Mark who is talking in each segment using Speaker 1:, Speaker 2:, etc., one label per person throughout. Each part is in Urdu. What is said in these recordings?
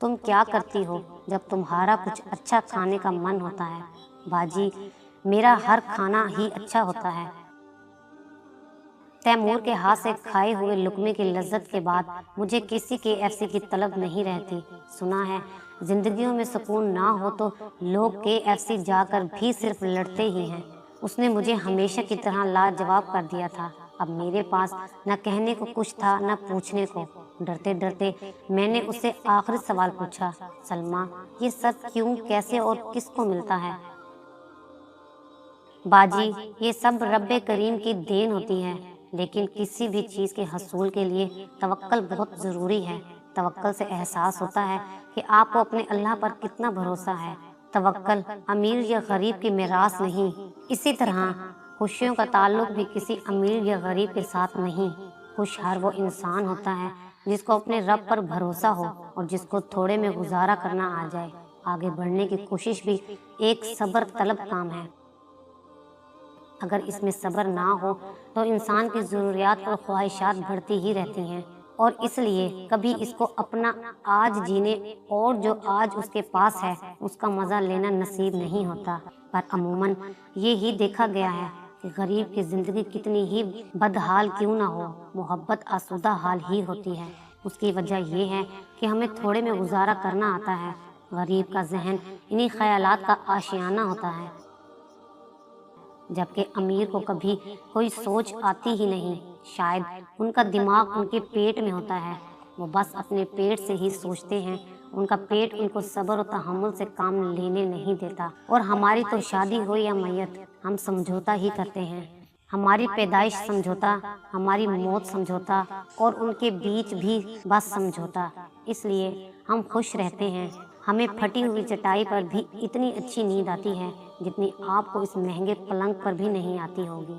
Speaker 1: تم کیا کرتی ہو جب تمہارا کچھ اچھا کھانے کا من ہوتا ہے؟ باجی میرا ہر کھانا ہی اچھا ہوتا ہے۔ تیمور کے ہاتھ سے کھائے ہوئے لقمے کی لذت کے بعد مجھے کسی KFC کی طلب نہیں رہتی۔ سنا ہے زندگیوں میں سکون نہ ہو تو لوگ KFC جا کر بھی صرف لڑتے ہی ہیں۔ اس نے مجھے ہمیشہ کی طرح لاجواب کر دیا تھا۔ اب میرے پاس نہ کہنے کو کچھ تھا نہ پوچھنے کو۔ ڈرتے ڈرتے میں نے اس سے آخری سوال پوچھا، سلمیٰ یہ سب کیوں، کیسے اور کس کو ملتا ہے؟ باجی یہ سب رب کریم کی دین ہوتی ہے، لیکن کسی بھی چیز کے حصول کے لیے توکل بہت ضروری ہے۔ توکل سے احساس ہوتا ہے کہ آپ کو اپنے اللہ پر کتنا بھروسہ ہے۔ توکل امیر یا غریب کی میراث نہیں۔ اسی طرح خوشیوں کا تعلق بھی کسی امیر یا غریب کے ساتھ نہیں۔ خوش ہر وہ انسان ہوتا ہے جس کو اپنے رب پر بھروسہ ہو اور جس کو تھوڑے میں گزارا کرنا آ جائے۔ آگے بڑھنے کی کوشش بھی ایک صبر طلب کام ہے۔ اگر اس میں صبر نہ ہو تو انسان کی ضروریات اور خواہشات بڑھتی ہی رہتی ہیں، اور اس لیے کبھی اس کو اپنا آج جینے اور جو آج اس کے پاس ہے اس کا مزہ لینا نصیب نہیں ہوتا۔ پر عموماً یہی دیکھا گیا ہے کہ غریب کی زندگی کتنی ہی بدحال کیوں نہ ہو، محبت آسودہ حال ہی ہوتی ہے۔ اس کی وجہ یہ ہے کہ ہمیں تھوڑے میں گزارا کرنا آتا ہے۔ غریب کا ذہن انہی خیالات کا آشیانہ ہوتا ہے، جبکہ امیر کو کبھی کوئی سوچ آتی ہی نہیں۔ شاید ان کا دماغ ان کے پیٹ میں ہوتا ہے، وہ بس اپنے پیٹ سے ہی سوچتے ہیں۔ ان کا پیٹ ان کو صبر و تحمل سے کام لینے نہیں دیتا، اور ہماری تو شادی ہو یا میت ہم سمجھوتا ہی کرتے ہیں۔ ہماری پیدائش سمجھوتا، ہماری موت سمجھوتا، اور ان کے بیچ بھی بس سمجھوتا۔ اس لیے ہم خوش رہتے ہیں۔ ہمیں پھٹی ہوئی چٹائی پر بھی اتنی اچھی نیند آتی ہے جتنی آپ کو اس مہنگے پلنگ پر بھی نہیں آتی ہوگی۔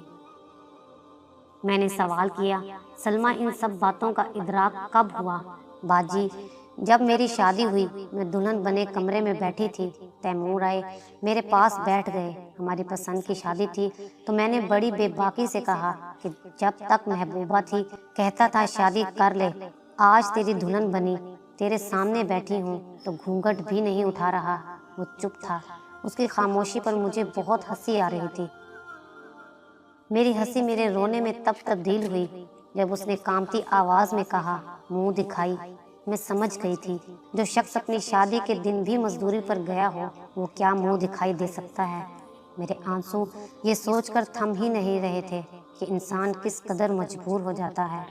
Speaker 1: میں نے سوال کیا، سلمیٰ ان سب باتوں کا ادراک کب ہوا؟ باجی جب میری شادی ہوئی، میں دلہن بنے کمرے میں بیٹھی تھی، تیمور آئے، میرے پاس بیٹھ گئے۔ ہماری پسند کی شادی تھی، تو میں نے بڑی بے باکی سے کہا کہ جب تک محبوبہ تھی کہتا تھا شادی کر لے، آج تیری دلہن بنی، تیرے سامنے بیٹھی ہوں تو گھونگھٹ بھی نہیں اٹھا رہا۔ وہ چپ تھا۔ اس کی خاموشی پر مجھے بہت ہنسی آ رہی تھی۔ میری ہنسی میرے رونے میں تب تبدیل ہوئی جب اس نے کانپتی آواز میں کہا، منہ دکھائی۔ میں سمجھ گئی تھی جو شخص اپنی شادی کے دن بھی مزدوری پر گیا ہو وہ کیا منہ دکھائی دے سکتا ہے۔ میرے آنسو یہ سوچ کر تھم ہی نہیں رہے تھے کہ انسان کس قدر مجبور ہو جاتا ہے۔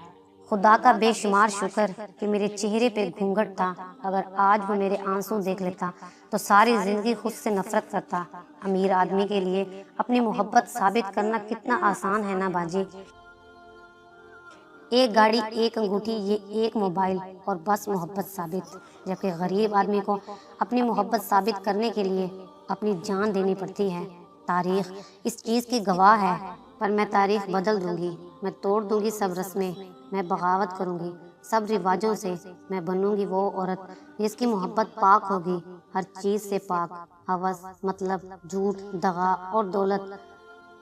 Speaker 1: خدا کا بے شمار شکر کہ میرے چہرے پہ گھونگھٹ تھا۔ اگر آج وہ میرے آنسو دیکھ لیتا تو ساری زندگی خود سے نفرت کرتا۔ امیر آدمی کے لیے اپنی محبت ثابت کرنا کتنا آسان ہے نا باجی۔ ایک گاڑی، ایک انگوٹھی، یہ ایک موبائل اور بس محبت ثابت۔ جبکہ غریب آدمی کو اپنی محبت ثابت کرنے کے لیے اپنی جان دینی پڑتی ہے۔ تاریخ اس چیز کی گواہ ہے، پر میں تاریخ بدل دوں گی۔ میں توڑ دوں گی سب رسمیں، میں بغاوت کروں گی سب رواجوں سے۔ میں بنوں گی وہ عورت جس کی محبت پاک ہوگی، ہر چیز سے پاک، ہوس، مطلب، جھوٹ، دغا اور دولت۔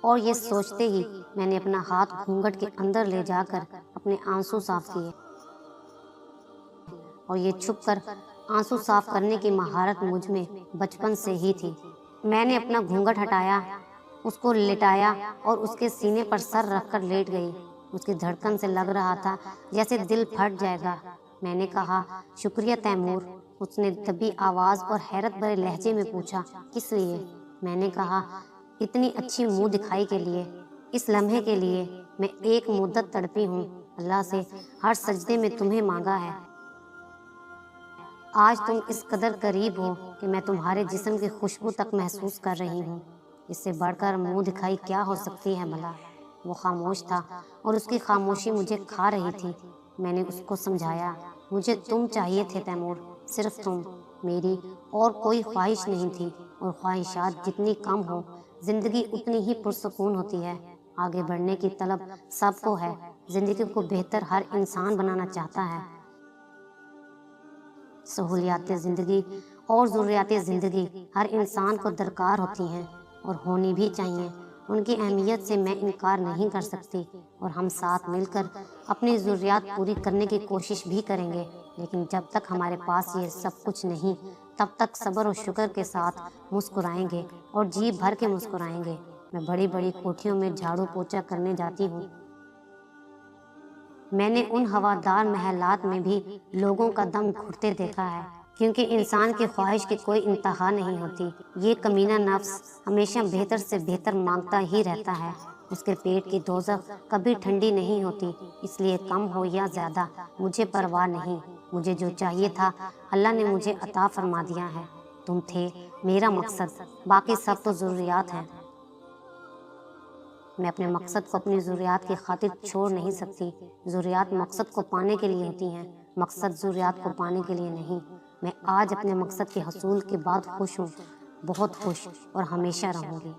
Speaker 1: اور یہ سوچتے ہی میں نے اپنا ہاتھ گھونگھٹ کے اندر لے جا کر اپنے آنسو صاف کیے، اور یہ چھپ کر آنسو صاف کرنے کی مہارت مجھ میں بچپن سے ہی تھی۔ میں نے اپنا گھونگھٹ ہٹایا، اس کو لٹایا اور اس کے سینے پر سر رکھ کر لیٹ گئی۔ اس کی دھڑکن سے لگ رہا تھا جیسے دل پھٹ جائے گا۔ میں نے کہا، شکریہ تیمور۔ اس نے دبی آواز اور حیرت بھرے لہجے میں پوچھا، کس لیے؟ میں نے کہا، اتنی اچھی منہ دکھائی کے لیے، اس لمحے کے لیے۔ میں ایک مدت تڑپی ہوں، اللہ سے ہر سجدے میں تمہیں مانگا ہے۔ آج تم اس قدر قریب ہو کہ میں تمہارے جسم کی خوشبو تک محسوس کر رہی ہوں۔ اس سے بڑھ کر منہ دکھائی کیا ہو سکتی ہے بھلا؟ وہ خاموش تھا اور اس کی خاموشی مجھے کھا رہی تھی۔ میں نے اس کو سمجھایا، مجھے تم چاہیے تھے تیمور، صرف تم۔ میری اور کوئی خواہش نہیں تھی، اور خواہشات جتنی کم ہو زندگی اتنی ہی پرسکون ہوتی ہے۔ آگے بڑھنے کی طلب سب کو ہے، زندگی کو بہتر ہر انسان بنانا چاہتا ہے۔ سہولیات زندگی اور ضروریات زندگی ہر انسان کو درکار ہوتی ہیں اور ہونی بھی چاہیے۔ ان کی اہمیت سے میں انکار نہیں کر سکتی، اور ہم ساتھ مل کر اپنی ضروریات پوری کرنے کی کوشش بھی کریں گے۔ لیکن جب تک ہمارے پاس یہ سب کچھ نہیں تب تک صبر و شکر کے ساتھ مسکرائیں گے اور جی بھر کے مسکرائیں گے۔ میں بڑی بڑی کوٹھیوں میں جھاڑو پوچھا کرنے جاتی ہوں۔ میں نے ان ہوادار محلات میں بھی لوگوں کا دم گھٹتے دیکھا ہے، کیونکہ انسان کی خواہش کی کوئی انتہا نہیں ہوتی۔ یہ کمینہ نفس ہمیشہ بہتر سے بہتر مانگتا ہی رہتا ہے۔ اس کے پیٹ کی دوزخ کبھی ٹھنڈی نہیں ہوتی، اس لیے کم ہو یا زیادہ مجھے پرواہ نہیں۔ مجھے جو چاہیے تھا اللہ نے مجھے عطا فرما دیا ہے۔ تم تھے میرا مقصد، باقی سب تو ضروریات ہیں۔ میں اپنے مقصد کو اپنی ضروریات کی خاطر چھوڑ نہیں سکتی۔ ضروریات مقصد کو پانے کے لیے ہوتی ہیں، مقصد ضروریات کو پانے کے لیے نہیں۔ میں آج اپنے مقصد کے حصول کے بعد خوش ہوں، بہت خوش، اور ہمیشہ رہوں گی۔